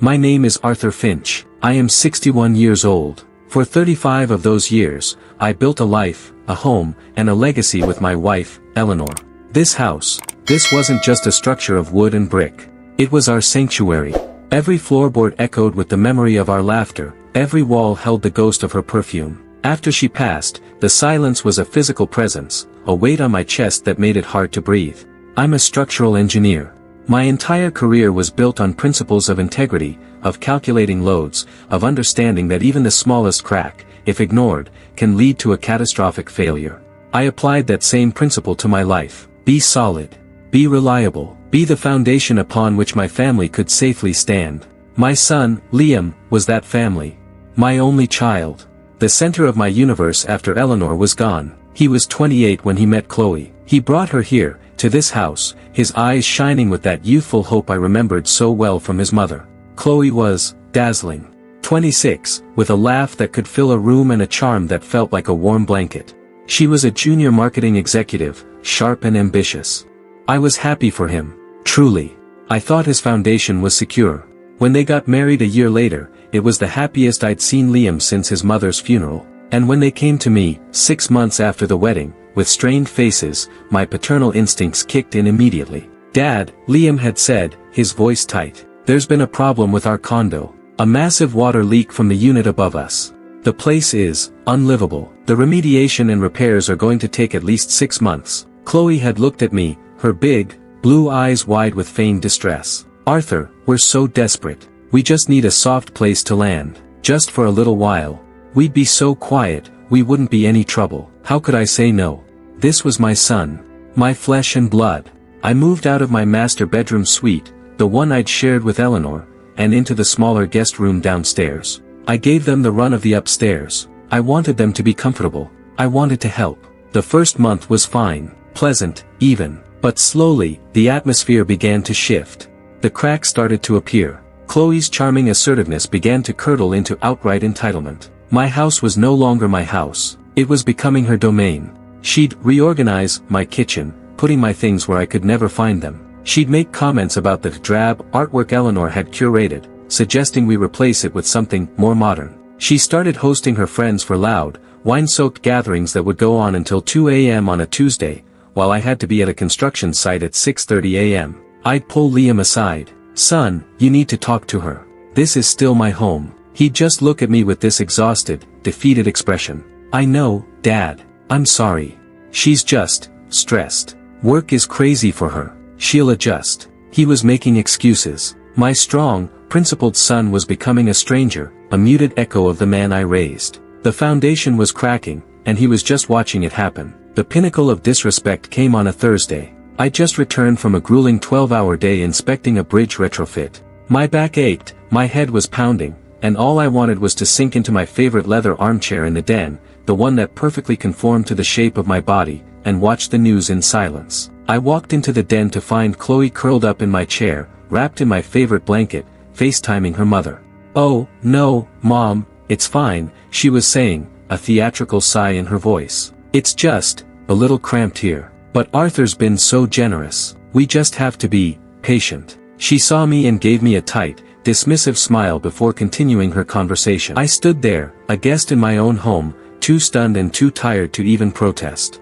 My name is Arthur Finch. I am 61 years old. For 35 of those years, I built a life, a home, and a legacy with my wife, Eleanor. This house, this wasn't just a structure of wood and brick. It was our sanctuary. Every floorboard echoed with the memory of our laughter, every wall held the ghost of her perfume. After she passed, the silence was a physical presence, a weight on my chest that made it hard to breathe. I'm a structural engineer. My entire career was built on principles of integrity, of calculating loads, of understanding that even the smallest crack, if ignored, can lead to a catastrophic failure. I applied that same principle to my life. Be solid. Be reliable. Be the foundation upon which my family could safely stand. My son, Liam, was that family. My only child. The center of my universe after Eleanor was gone. He was 28 when he met Chloe. He brought her here, to this house, his eyes shining with that youthful hope I remembered so well from his mother. Chloe was dazzling. 26, with a laugh that could fill a room and a charm that felt like a warm blanket. She was a junior marketing executive, sharp and ambitious. I was happy for him, truly. I thought his foundation was secure. When they got married a year later, it was the happiest I'd seen Liam since his mother's funeral. And when they came to me, 6 months after the wedding, with strained faces, my paternal instincts kicked in immediately. "Dad," Liam had said, his voice tight. "There's been a problem with our condo. A massive water leak from the unit above us. The place is unlivable. The remediation and repairs are going to take at least 6 months." Chloe had looked at me, her big, blue eyes wide with feigned distress. "Arthur, we're so desperate. We just need a soft place to land. Just for a little while. We'd be so quiet, we wouldn't be any trouble." How could I say no? This was my son. My flesh and blood. I moved out of my master bedroom suite, the one I'd shared with Eleanor, and into the smaller guest room downstairs. I gave them the run of the upstairs. I wanted them to be comfortable. I wanted to help. The first month was fine, pleasant, even. But slowly, the atmosphere began to shift. The cracks started to appear. Chloe's charming assertiveness began to curdle into outright entitlement. My house was no longer my house. It was becoming her domain. She'd reorganize my kitchen, putting my things where I could never find them. She'd make comments about the drab artwork Eleanor had curated, suggesting we replace it with something more modern. She started hosting her friends for loud, wine-soaked gatherings that would go on until 2 a.m. on a Tuesday, while I had to be at a construction site at 6:30 a.m. I'd pull Liam aside. "Son, you need to talk to her. This is still my home." He'd just look at me with this exhausted, defeated expression. "I know, Dad. I'm sorry. She's just stressed. Work is crazy for her. She'll adjust." He was making excuses. My strong, principled son was becoming a stranger, a muted echo of the man I raised. The foundation was cracking, and he was just watching it happen. The pinnacle of disrespect came on a Thursday. I just returned from a grueling 12-hour day inspecting a bridge retrofit. My back ached, my head was pounding, and all I wanted was to sink into my favorite leather armchair in the den, the one that perfectly conformed to the shape of my body, and watch the news in silence. I walked into the den to find Chloe curled up in my chair, wrapped in my favorite blanket, FaceTiming her mother. "Oh, no, Mom, it's fine," she was saying, a theatrical sigh in her voice. "It's just a little cramped here. But Arthur's been so generous. We just have to be patient." She saw me and gave me a tight, dismissive smile before continuing her conversation. I stood there, a guest in my own home, too stunned and too tired to even protest.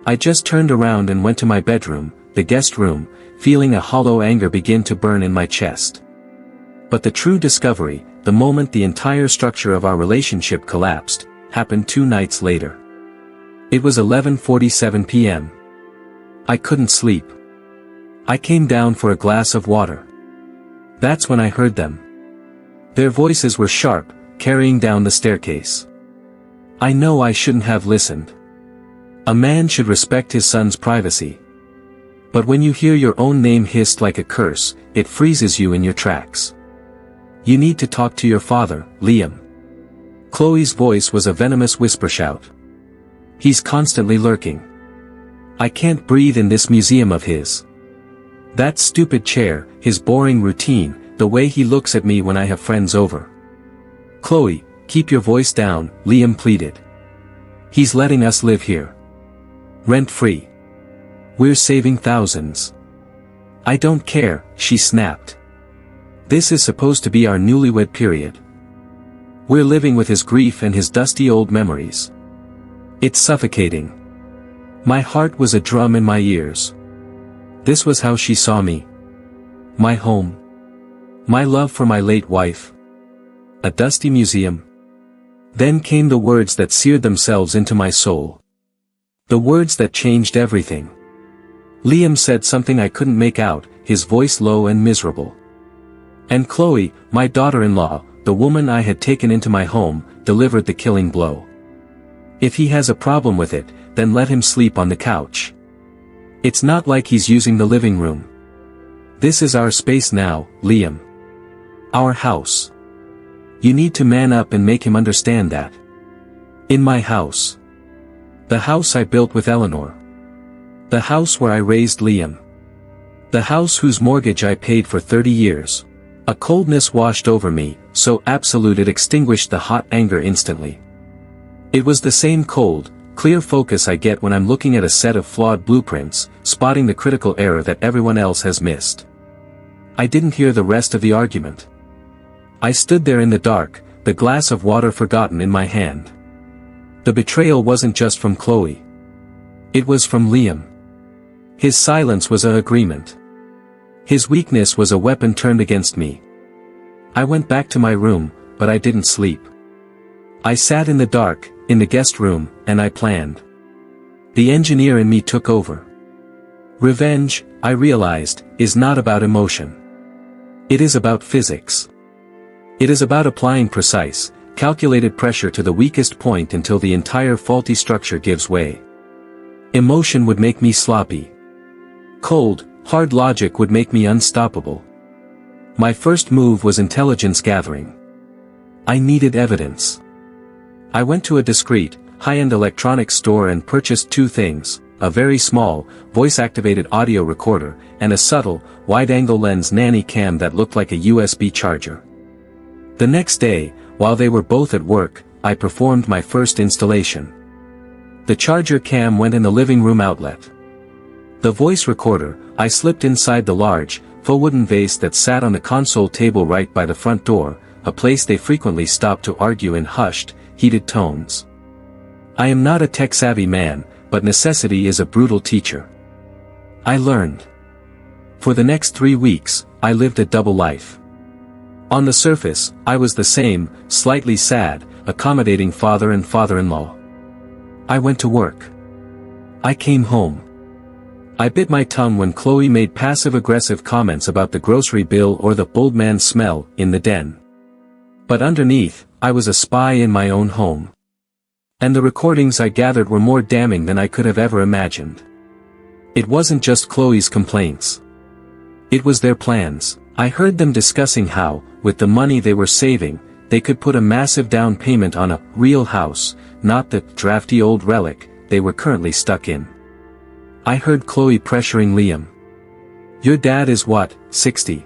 I just turned around and went to my bedroom, the guest room, feeling a hollow anger begin to burn in my chest. But the true discovery, the moment the entire structure of our relationship collapsed, happened 2 nights later. It was 11:47 p.m. I couldn't sleep. I came down for a glass of water. That's when I heard them. Their voices were sharp, carrying down the staircase. I know I shouldn't have listened. A man should respect his son's privacy. But when you hear your own name hissed like a curse, it freezes you in your tracks. "You need to talk to your father, Liam." Chloe's voice was a venomous whisper shout. "He's constantly lurking. I can't breathe in this museum of his. That stupid chair, his boring routine, the way he looks at me when I have friends over." "Chloe, keep your voice down," Liam pleaded. "He's letting us live here. Rent-free. We're saving thousands." "I don't care," she snapped. This is supposed to be our newlywed period. We're living with his grief and his dusty old memories. It's suffocating. My heart was a drum in my ears. This was how she saw me. My home. My love for my late wife. A dusty museum. Then came the words that seared themselves into my soul. The words that changed everything. Liam said something I couldn't make out, his voice low and miserable. And Chloe, my daughter-in-law, the woman I had taken into my home, delivered the killing blow. If he has a problem with it, then let him sleep on the couch. It's not like he's using the living room. This is our space now, Liam. Our house. You need to man up and make him understand that. In my house. The house I built with Eleanor. The house where I raised Liam. The house whose mortgage I paid for 30 years. A coldness washed over me, so absolute it extinguished the hot anger instantly. It was the same cold, clear focus I get when I'm looking at a set of flawed blueprints, spotting the critical error that everyone else has missed. I didn't hear the rest of the argument. I stood there in the dark, the glass of water forgotten in my hand. The betrayal wasn't just from Chloe. It was from Liam. His silence was an agreement. His weakness was a weapon turned against me. I went back to my room, but I didn't sleep. I sat in the dark, in the guest room, and I planned. The engineer in me took over. Revenge, I realized, is not about emotion. It is about physics. It is about applying precise, calculated pressure to the weakest point until the entire faulty structure gives way. Emotion would make me sloppy. Cold, hard logic would make me unstoppable. My first move was intelligence gathering. I needed evidence. I went to a discreet, high-end electronics store and purchased two things, a very small, voice-activated audio recorder, and a subtle, wide-angle lens nanny cam that looked like a USB charger. The next day, while they were both at work, I performed my first installation. The charger cam went in the living room outlet. The voice recorder, I slipped inside the large, faux wooden vase that sat on the console table right by the front door, a place they frequently stopped to argue in hushed, heated tones. I am not a tech-savvy man, but necessity is a brutal teacher. I learned. For the next 3 weeks, I lived a double life. On the surface, I was the same, slightly sad, accommodating father and father-in-law. I went to work. I came home. I bit my tongue when Chloe made passive-aggressive comments about the grocery bill or the bold man smell in the den. But underneath, I was a spy in my own home. And the recordings I gathered were more damning than I could have ever imagined. It wasn't just Chloe's complaints. It was their plans. I heard them discussing how, with the money they were saving, they could put a massive down payment on a real house, not the drafty old relic they were currently stuck in. I heard Chloe pressuring Liam. Your dad is what, 60?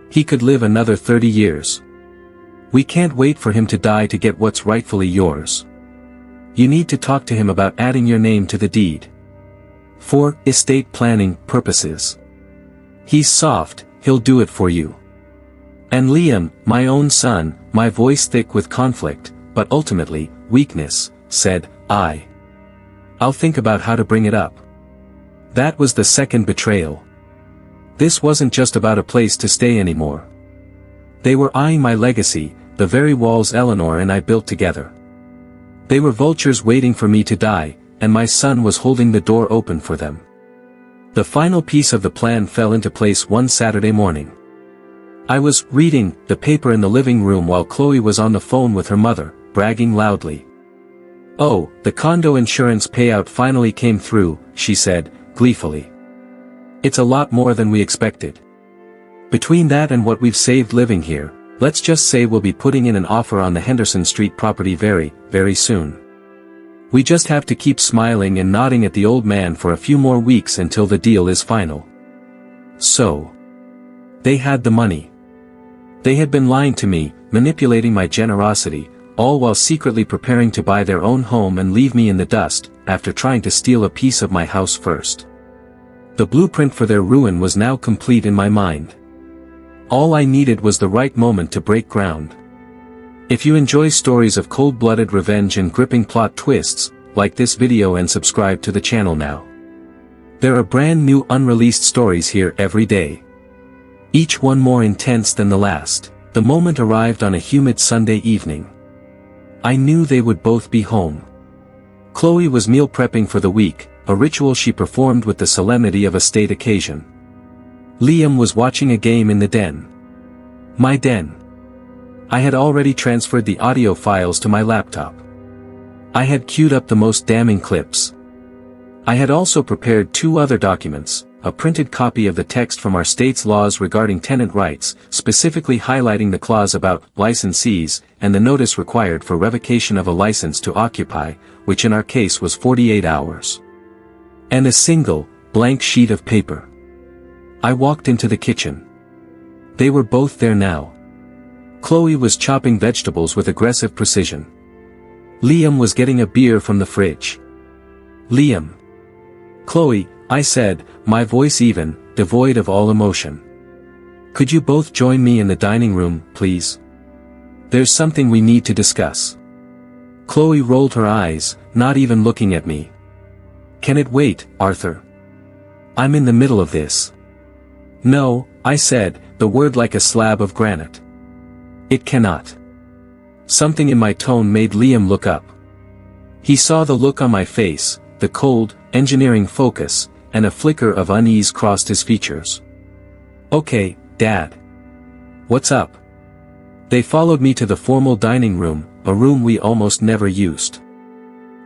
He could live another 30 years. We can't wait for him to die to get what's rightfully yours. You need to talk to him about adding your name to the deed. For estate planning purposes. He's soft, he'll do it for you. And Liam, my own son, my voice thick with conflict, but ultimately, weakness, said, I'll think about how to bring it up. That was the second betrayal. This wasn't just about a place to stay anymore. They were eyeing my legacy, the very walls Eleanor and I built together. They were vultures waiting for me to die, and my son was holding the door open for them. The final piece of the plan fell into place one Saturday morning. I was reading the paper in the living room while Chloe was on the phone with her mother, bragging loudly. Oh, the condo insurance payout finally came through, she said, gleefully. It's a lot more than we expected. Between that and what we've saved living here, let's just say we'll be putting in an offer on the Henderson Street property very, very soon. We just have to keep smiling and nodding at the old man for a few more weeks until the deal is final. So. They had the money. They had been lying to me, manipulating my generosity, all while secretly preparing to buy their own home and leave me in the dust, after trying to steal a piece of my house first. The blueprint for their ruin was now complete in my mind. All I needed was the right moment to break ground. If you enjoy stories of cold-blooded revenge and gripping plot twists, like this video and subscribe to the channel now. There are brand new unreleased stories here every day. Each one more intense than the last. The moment arrived on a humid Sunday evening. I knew they would both be home. Chloe was meal prepping for the week, a ritual she performed with the solemnity of a state occasion. Liam was watching a game in the den. My den. I had already transferred the audio files to my laptop. I had queued up the most damning clips. I had also prepared 2 other documents, a printed copy of the text from our state's laws regarding tenant rights, specifically highlighting the clause about licensees, and the notice required for revocation of a license to occupy, which in our case was 48 hours. And a single, blank sheet of paper. I walked into the kitchen. They were both there now. Chloe was chopping vegetables with aggressive precision. Liam was getting a beer from the fridge. Liam. Chloe, I said, my voice even, devoid of all emotion. Could you both join me in the dining room, please? There's something we need to discuss. Chloe rolled her eyes, not even looking at me. Can it wait, Arthur? I'm in the middle of this. No, I said, the word like a slab of granite. It cannot. Something in my tone made Liam look up. He saw the look on my face, the cold, engineering focus, and a flicker of unease crossed his features. Okay, Dad. What's up? They followed me to the formal dining room, a room we almost never used.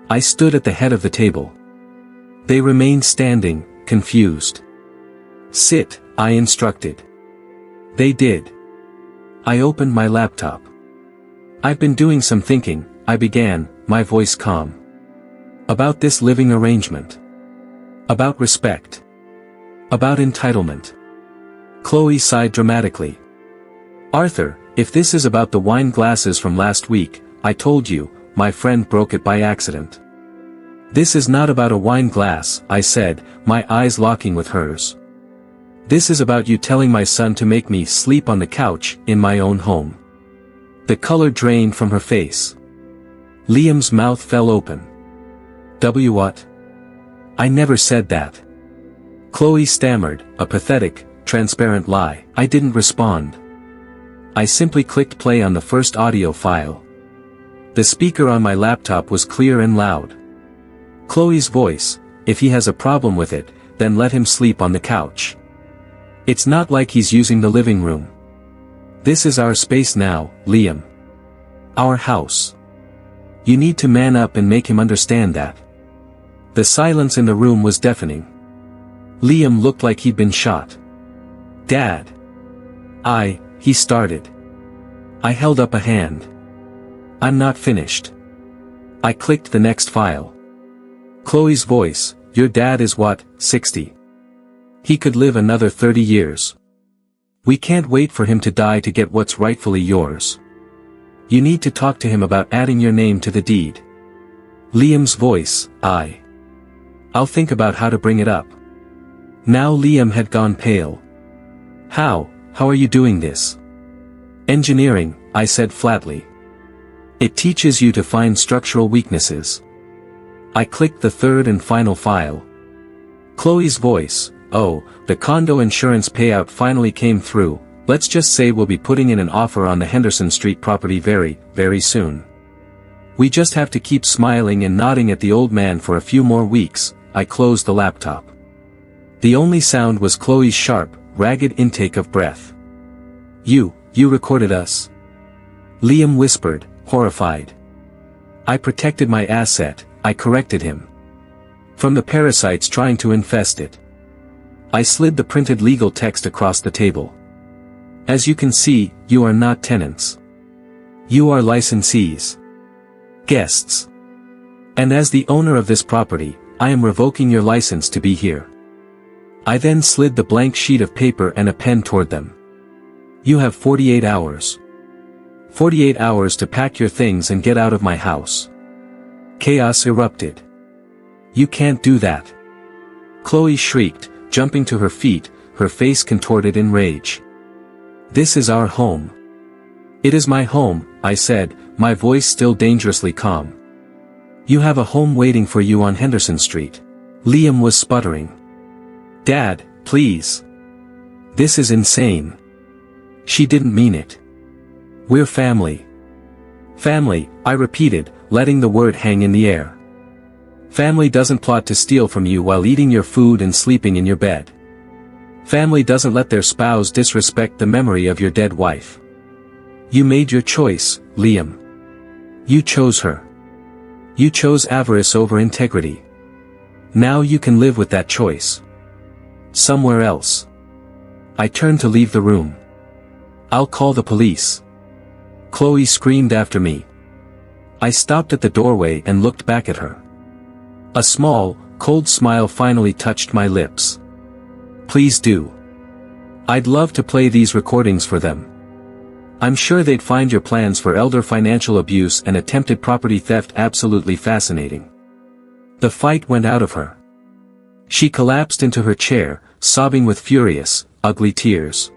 I stood at the head of the table. They remained standing, confused. Sit, I instructed. They did. I opened my laptop. I've been doing some thinking, I began, my voice calm. About this living arrangement. About respect. About entitlement. Chloe sighed dramatically. Arthur, if this is about the wine glasses from last week, I told you, my friend broke it by accident. This is not about a wine glass, I said, my eyes locking with hers. This is about you telling my son to make me sleep on the couch, in my own home. The color drained from her face. Liam's mouth fell open. What? I never said that. Chloe stammered, a pathetic, transparent lie. I didn't respond. I simply clicked play on the first audio file. The speaker on my laptop was clear and loud. Chloe's voice, if he has a problem with it, then let him sleep on the couch. It's not like he's using the living room. This is our space now, Liam. Our house. You need to man up and make him understand that. The silence in the room was deafening. Liam looked like he'd been shot. Dad. He started. I held up a hand. I'm not finished. I clicked the next file. Chloe's voice, your dad is what, 60? He could live another 30 years. We can't wait for him to die to get what's rightfully yours. You need to talk to him about adding your name to the deed. Liam's voice, I'll think about how to bring it up. Now Liam had gone pale. How are you doing this? Engineering, I said flatly. It teaches you to find structural weaknesses. I clicked the third and final file. Chloe's voice, the condo insurance payout finally came through, let's just say we'll be putting in an offer on the Henderson Street property very, very soon. We just have to keep smiling and nodding at the old man for a few more weeks. I closed the laptop. The only sound was Chloe's sharp, ragged intake of breath. You recorded us? Liam whispered, horrified. I protected my asset, I corrected him. From the parasites trying to infest it. I slid the printed legal text across the table. As you can see, you are not tenants. You are licensees. Guests. And as the owner of this property, I am revoking your license to be here. I then slid the blank sheet of paper and a pen toward them. You have 48 hours. 48 hours to pack your things and get out of my house. Chaos erupted. You can't do that. Chloe shrieked, jumping to her feet, her face contorted in rage. This is our home. It is my home, I said, my voice still dangerously calm. You have a home waiting for you on Henderson Street. Liam was sputtering. Dad, please. This is insane. She didn't mean it. We're family. Family, I repeated, letting the word hang in the air. Family doesn't plot to steal from you while eating your food and sleeping in your bed. Family doesn't let their spouse disrespect the memory of your dead wife. You made your choice, Liam. You chose her. You chose avarice over integrity. Now you can live with that choice. Somewhere else. I turned to leave the room. I'll call the police. Chloe screamed after me. I stopped at the doorway and looked back at her. A small, cold smile finally touched my lips. Please do. I'd love to play these recordings for them. I'm sure they'd find your plans for elder financial abuse and attempted property theft absolutely fascinating. The fight went out of her. She collapsed into her chair, sobbing with furious, ugly tears.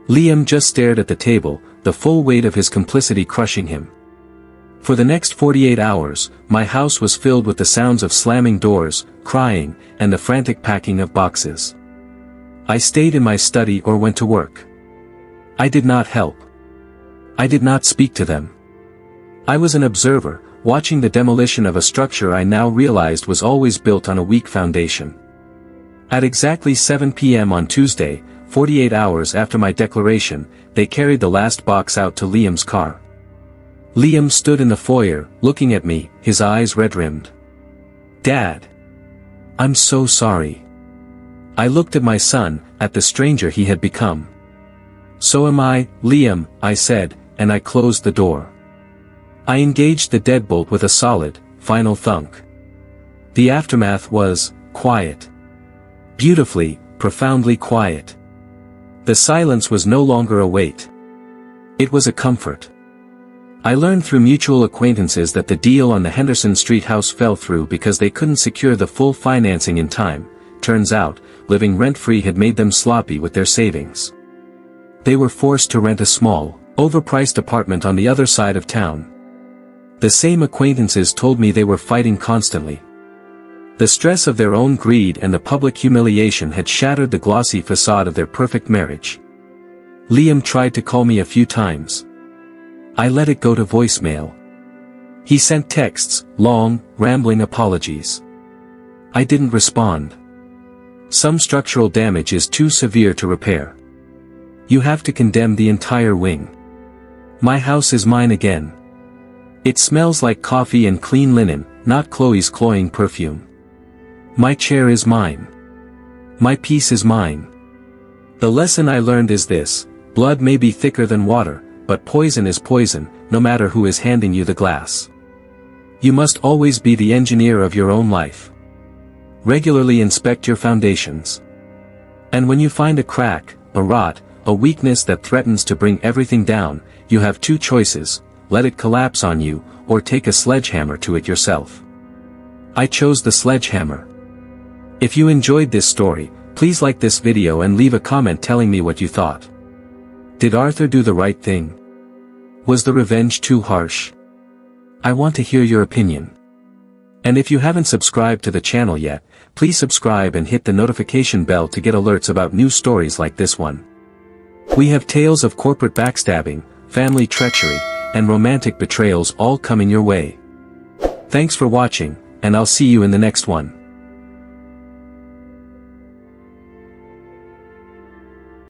Liam just stared at the table, the full weight of his complicity crushing him. For the next 48 hours, my house was filled with the sounds of slamming doors, crying, and the frantic packing of boxes. I stayed in my study or went to work. I did not help. I did not speak to them. I was an observer, watching the demolition of a structure I now realized was always built on a weak foundation. At exactly 7 p.m. on Tuesday, 48 hours after my declaration, they carried the last box out to Liam's car. Liam stood in the foyer, looking at me, his eyes red-rimmed. Dad. I'm so sorry. I looked at my son, at the stranger he had become. So am I, Liam, I said, and I closed the door. I engaged the deadbolt with a solid, final thunk. The aftermath was quiet. Beautifully, profoundly quiet. The silence was no longer a weight. It was a comfort. I learned through mutual acquaintances that the deal on the Henderson Street house fell through because they couldn't secure the full financing in time. Turns out, living rent-free had made them sloppy with their savings. They were forced to rent a small, overpriced apartment on the other side of town. The same acquaintances told me they were fighting constantly. The stress of their own greed and the public humiliation had shattered the glossy facade of their perfect marriage. Liam tried to call me a few times. I let it go to voicemail. He sent texts, long, rambling apologies. I didn't respond. Some structural damage is too severe to repair. You have to condemn the entire wing. My house is mine again. It smells like coffee and clean linen, not Chloe's cloying perfume. My chair is mine. My peace is mine. The lesson I learned is this: blood may be thicker than water, but poison is poison, no matter who is handing you the glass. You must always be the engineer of your own life. Regularly inspect your foundations. And when you find a crack, a rot, a weakness that threatens to bring everything down, you have two choices: let it collapse on you, or take a sledgehammer to it yourself. I chose the sledgehammer. If you enjoyed this story, please like this video and leave a comment telling me what you thought. Did Arthur do the right thing? Was the revenge too harsh? I want to hear your opinion. And if you haven't subscribed to the channel yet, please subscribe and hit the notification bell to get alerts about new stories like this one. We have tales of corporate backstabbing, family treachery, and romantic betrayals all coming your way. Thanks for watching, and I'll see you in the next one.